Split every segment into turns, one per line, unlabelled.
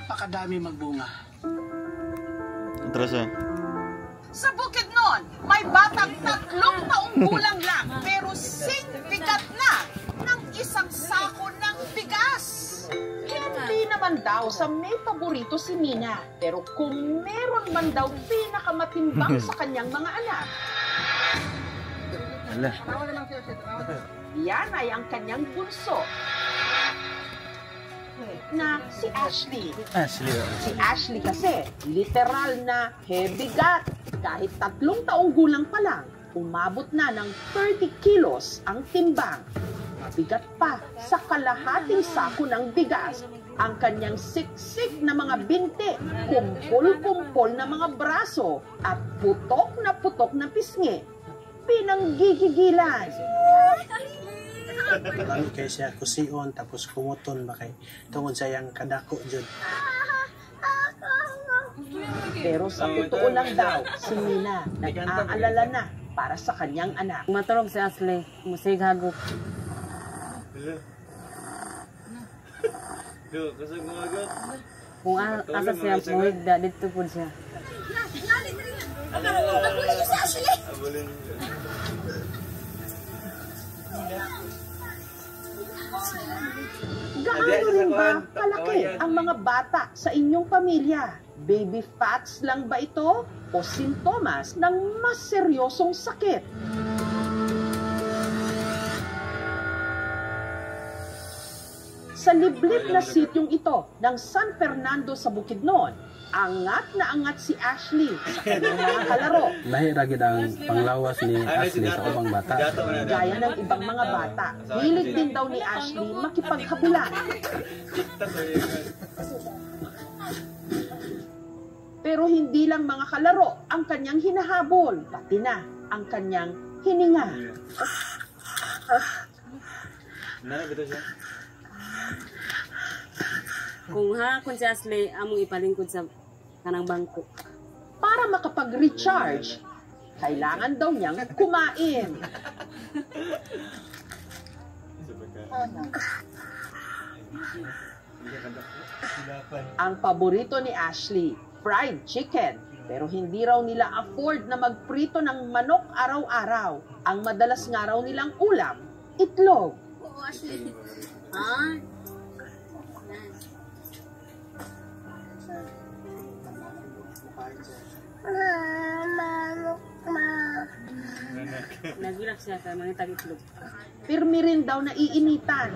napakadami magbunga.
Atras eh.
Sa Bukidnon, may batang 3 taong gulang lang pero bigat na ng isang sako ng bigas. Hindi naman daw sa may paborito si Mina, pero kung meron man daw pinakamatimbang sa kanyang mga anak, yan ay ang kanyang bunso na si Ashley. Si Ashley kasi, literal na bigat. Kahit 3 taong gulang pa lang, umabot na ng 30 kilos ang timbang. Mabigat pa sa kalahating sako ng bigas ang kanyang siksik na mga binti, kumpol-kumpol na mga braso at putok na pisngi. Pinanggigigilan.
Lalo kay siya kusion tapos kumuton ba kay tungod sa yang kadako jud.
Pero sa totoo lang daw, si Mina nag-aalala na para sa kanyang anak.
Matulog si Ashley, musig hagok. Kung asa siya, muhigda, dito po siya.
Gaano rin ba kalaki ang mga bata sa inyong pamilya? Baby fats lang ba ito o sintomas ng mas seryosong sakit? Sa liblib na sityong ito ng San Fernando sa Bukidnon, angat na angat si Ashley sa kanyang mga kalaro.
Lahira gid ang panglawas ni Ashley sa ubang bata.
Gaya ng ibang mga bata, hilig din daw ni Ashley makipaghabulan. Pero hindi lang mga kalaro ang kanyang hinahabol, pati na ang kanyang hininga.
Kung si Ashley, among ipalingkod sa kanang bangko.
Para makapag-recharge, kailangan daw niyang kumain. Ang paborito ni Ashley, fried chicken. Pero hindi raw nila afford na magprito ng manok araw-araw. Ang madalas nga raw nilang ulam, itlog.
Oo, Ashley. Ah. Nagilak siya ka, mga tagitlog.
Pirmi rin daw na iinitan.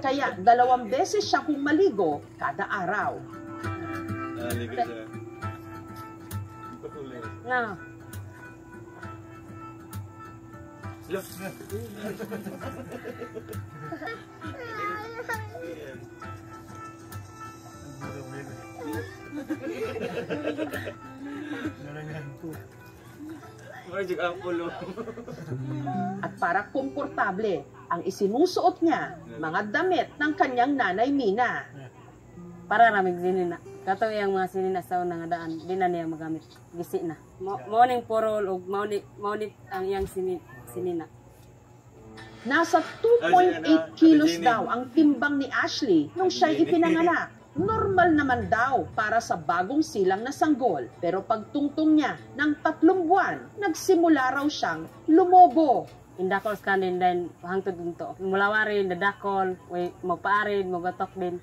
Kaya 2 beses siya humaligo kada araw.
Nga.
At para komportable, ang isinusuot niya, mga damit ng kanyang nanay Mina.
Para ramig sinina. Kato yung mga sinina sa unang daan, di na niya magamit. Gisi na. Morning porol o maunit ang iyang sinina.
Nasa 2.8 kilos daw ang timbang ni Ashley nung siya'y ipinanganak. Normal naman daw para sa bagong silang na sanggol. Pero pagtungtong niya ng 3 buwan, nagsimula raw siyang lumobo.
Indakol skanin din, hangtod dito. Mulawarin, dadakol, magpaarin, magatok din.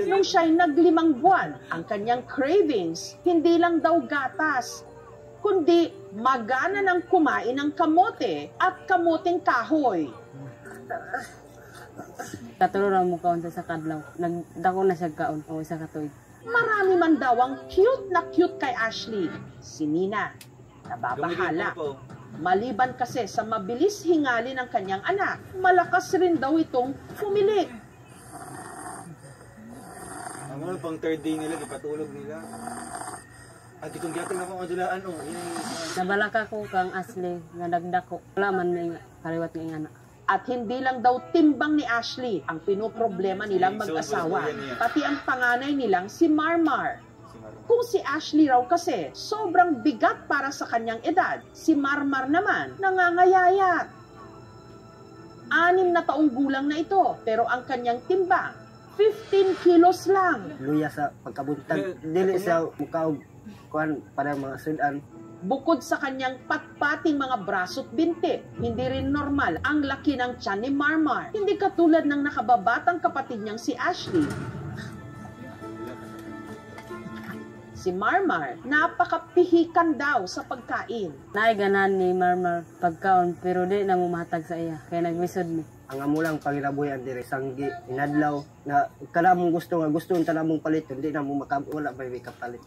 Nung siya'y nag5 buwan, ang kanyang cravings, hindi lang daw gatas, kundi magana ng kumain ng kamote at kamoteng kahoy.
Katulong mo kaon sa kadlaw. Nagdako na siya kaon o sa katuig.
Marami man daw ang cute na cute kay Ashley. Si Nina, nababahala. Maliban kasi sa mabilis hingali ng kanyang anak, malakas rin daw itong pumilik.
Ang pang 3rd day nila, ipatulog nila.
Ati kung gyapon ako ang dulaan oh.
Nabalaka ko kang Ashley nga nagdako. Wala man may kaliwat nga ingana.
At hindi lang daw timbang ni Ashley ang pinoproblema nilang mag-asawa, pati ang panganay nilang si Marmar. Kung si Ashley raw kasi sobrang bigat para sa kanyang edad, si Marmar naman nangangayayat. 6 na taong gulang na ito, pero ang kanyang timbang 15 kilos lang.
Luya sa pagkabuntag, dili sa mukaog kuan para mga sudan.
Bukod sa kanyang patpating mga braso't binti, hindi rin normal ang laki ng tiyan ni Marmar. Hindi katulad ng nakababatang kapatid niyang si Ashley. Si Marmar, napakapihikan daw sa pagkain.
Naiganan ni Marmar pagkaon pero di nang umatag sa iya kaya nagmisod ni.
Ang amulang panginabuyan dire sanggi inadlaw na kada mong gusto na mong palit hindi na mo wala may kapalit.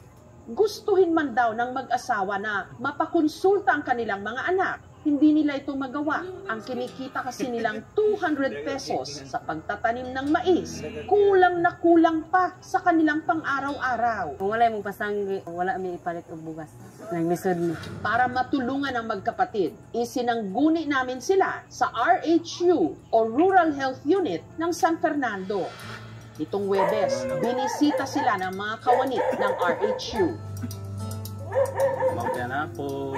Gustuhin man daw ng mag-asawa na mapakonsulta ang kanilang mga anak. Hindi nila ito magawa. Ang kinikita kasi nilang 200 pesos sa pagtatanim ng mais. Kulang na kulang pa sa kanilang pang-araw-araw.
Kung wala mong pasanggi, wala may ipalit og bugas. Nagmisod ni.
Para matulungan ang magkapatid, isinangguni namin sila sa RHU o Rural Health Unit ng San Fernando. Itong Huwebes, binisita sila ng mga kawani ng RHU.
Mauya na po.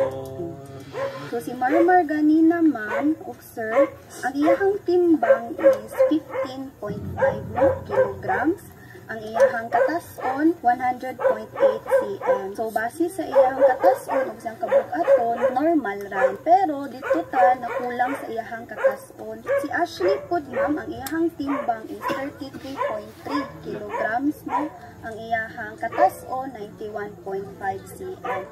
So si Marmar ganina ma'am, ug sir, ang iyahang timbang is 15.5 kilograms. Ang iyahang katason 100.8 cm. So base sa iyahang katason ug sang kabug-aton normal ra. Pero dito ta nakulang sa iyahang katason. Si Ashley pud ma'am, ang iyahang timbang is 33.3 kilograms no. Ang iyahang katason 91.5 cm.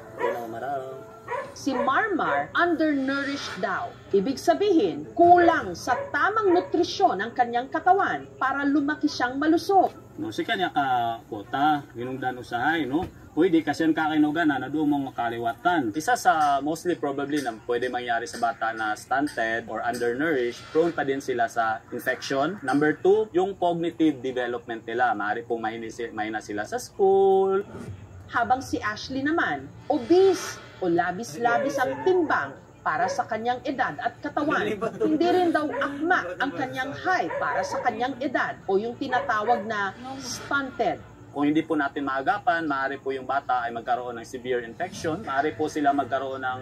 Si Marmar undernourished daw. Ibig sabihin, kulang sa tamang nutrisyon ang kanyang katawan para lumaki siyang malusog.
No, si kanya ka kota, ginungdan usahay, no? Pwede kasi ang kakainugan na doon mong makaliwatan. Isa sa mostly probably na pwede mangyari sa bata na stunted or undernourished, prone pa din sila sa infection. Number 2, yung cognitive development nila. Maaari pong mahina sila sa school.
Habang si Ashley naman, obese o labis-labis ang timbang para sa kanyang edad at katawan. Hindi rin daw akma ang kanyang height para sa kanyang edad o yung tinatawag na stunted.
Kung hindi po natin maagapan, maaari po yung bata ay magkaroon ng severe infection. Maaari po sila magkaroon ng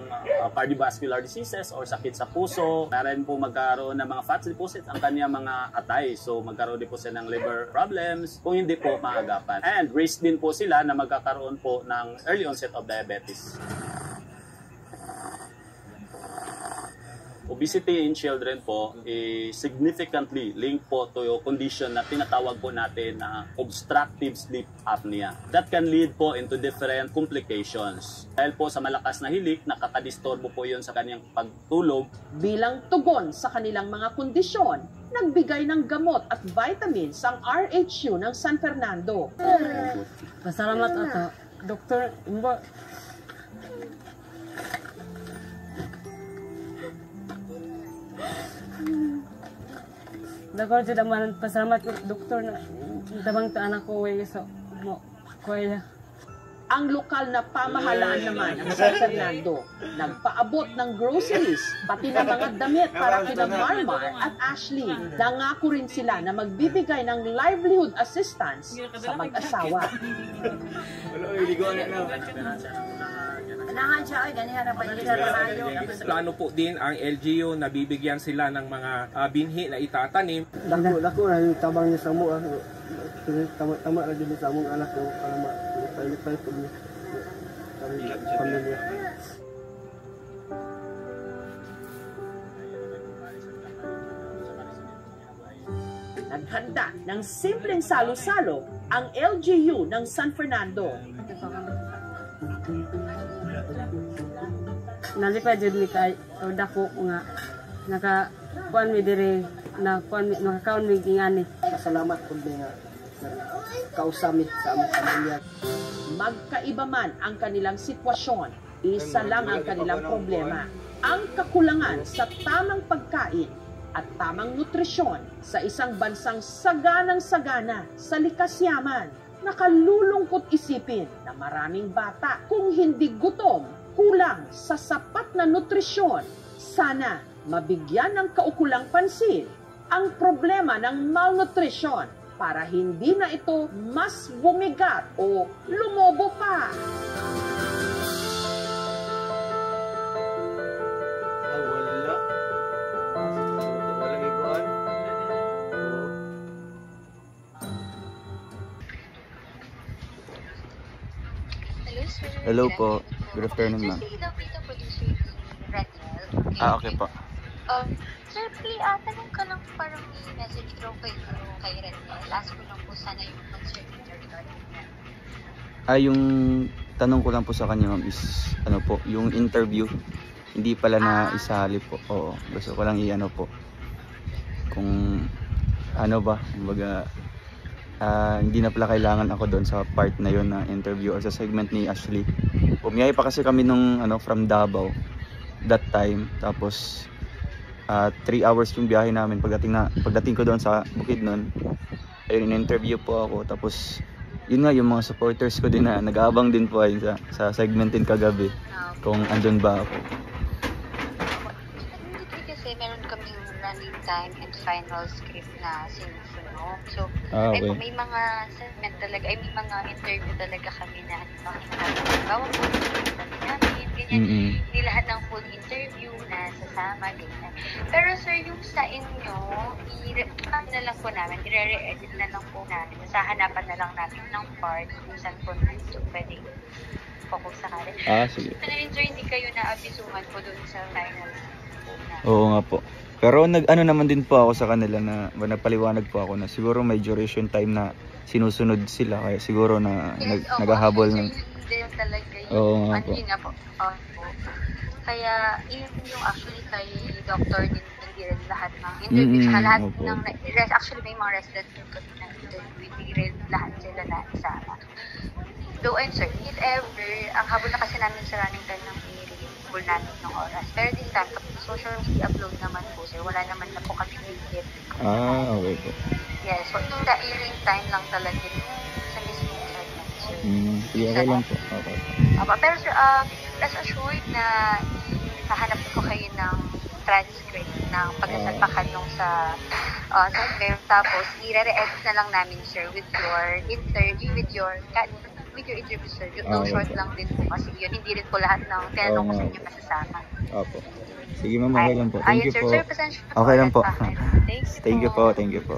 cardiovascular diseases or sakit sa puso. Maaari po magkaroon ng mga fat deposits ang kanyang mga atay. So magkaroon din po sila ng liver problems kung hindi po maagapan. And risk din po sila na magkakaroon po ng early onset of diabetes. Obesity in children po is significantly linked po to yung condition na tinatawag po natin na obstructive sleep apnea. That can lead po into different complications. Dahil po sa malakas na hilik, nakakadisturbo po yun sa kanyang pagtulog.
Bilang tugon sa kanilang mga kondisyon, nagbigay ng gamot at vitamins ang RHU ng San Fernando.
Pasalamat ato. Doktor, imbo. Dagol jud man pasalamat ko doktor na tabang ta anak ko way so mo kuya.
Ang lokal na pamahalaan naman ng San Fernando nagpaabot ng groceries pati ng mga damit para kina Marmar at Ashley. Nangako rin sila na magbibigay ng livelihood assistance sa mag-asawa.
Plano po din ang LGU na bibigyan sila ng mga binhi na itatanim.
Dako na yung tabang niya sa mo. Tama na din sa among anak ko para mapailit-pailit ko niya. Pamilya.
Naghanda ng simpleng salo-salo ang LGU ng San Fernando.
Nalipay jud mi kay dako nga naka kuan mi dire na kuan mi nakakaon mi ingani.
Salamat po nga kausami sa among pamilya.
Magkaiba man ang kanilang sitwasyon, isa lang ang kanilang problema. Ang kakulangan sa tamang pagkain at tamang nutrisyon sa isang bansang saganang-sagana sa likas yaman. Nakalulungkot isipin na maraming bata kung hindi gutom, kulang sa sapat na nutrisyon. Sana mabigyan ng kaukulang pansin ang problema ng malnutrition para hindi na ito mas bumigat o lumobo pa.
Hello po. Good afternoon, ma'am. Okay po.
Sir, tanong ka lang, parang may message daw kay Rednell. Ask ko lang po sana yung concern niya regarding that.
Yung tanong ko lang po sa kanya, ma'am, is ano po, yung interview. Hindi pala na isali po. Oo, gusto ko lang i-ano po. Kung ano ba, kumbaga, hindi na pala kailangan ako doon sa part na yon na interview or sa segment ni Ashley. Bumiyahe pa kasi kami nung from Davao that time, tapos 3 hours yung biyahe namin. Pagdating ko doon sa Bukidnon, ayun, in-interview po ako, tapos yun nga, yung mga supporters ko din na nag-aabang din po ayun sa segment din kagabi kung andun ba ako.
Kasi meron kaming running time and final script na sinusunod. So,
okay.
May mga segment talaga, may mga interview talaga kami na bawa po namin, ganyan. Hindi lahat ng full interview na sasama, ganyan. Pero sir, yung sa inyo, na lang po namin, i-re-edit na lang po namin. Hanapan na lang namin ng part kung saan po natin pwede focus sa kanya.
Sige.
Sir, hindi kayo na-abisuhan po dun sa final po na.
Oo nga po. Pero nag-ano naman din po ako sa kanila na nagpaliwanag po ako na siguro may duration time na sinusunod sila, kaya siguro na naghahabol ng. Oo nga po. Kaya yun yung actually kay doctor din, hindi rin lahat ng interview, lahat ng actually may mga residents din kasi na interview, hindi rin lahat sila na isama. Though and sir, if ever, ang habol na kasi namin sa running time ng i-release namin ng oras. Pero this time, kapag social media upload naman po sir, wala naman na po kami video. Okay po.
Yes, so yung airing time lang talaga sa mismong segment sir.
Okay lang po. Okay.
Pero sir, rest assured na hahanap ko kayo ng transcript ng pagsasalpakan nung sa segment. Tapos, i-re-edit na lang namin sir with your interview, with your interview sir. Yung short lang din po kasi yun. Hindi rin po lahat ng tinanong ko sa inyo masasama.
Opo. Sige ma'am, okay lang po. Thank you po.
Sir,
okay lang po.
Thank you
po.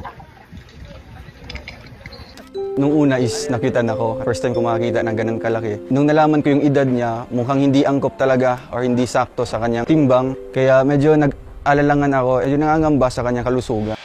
Nung una is nakitan ako. First time ko makakita ng ganun kalaki. Nung nalaman ko yung edad niya, mukhang hindi angkop talaga or hindi sakto sa kanyang timbang. Kaya medyo nag-alalangan ako, medyo nangangamba sa kanyang kalusugan.